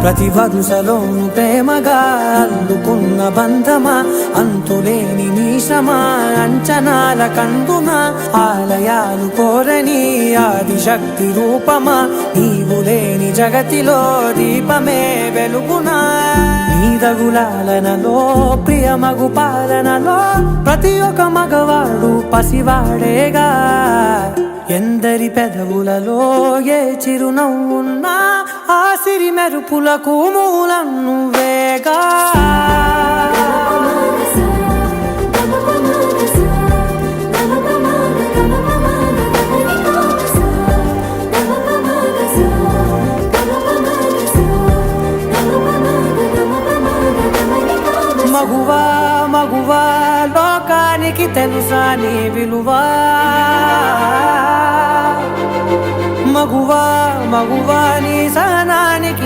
ప్రతి వరుసలోను ప్రేమగా అల్లుకున్న బంధమా, అంతులేని నీ శ్రమ అంచనాల కందున, ఆలయాలు కోరని ఆదిశక్తి రూపమా, నీవు లేని జగతిలో దీపమే వెలుగునా. నీదగులాలనలో ప్రియమగు పాలనలో ప్రతి ఒక్క మగవాడు పసివాడేగా. ఎందరి పెదవులలో ఏ చిరునవ్వున్నా ఆ సిరి మెరుపులకు మూలం నువ్వేగా. మగువా మగువా లోకానికి తెలుసా నీ విలువా, మగువా మగువా నీ సహనానికి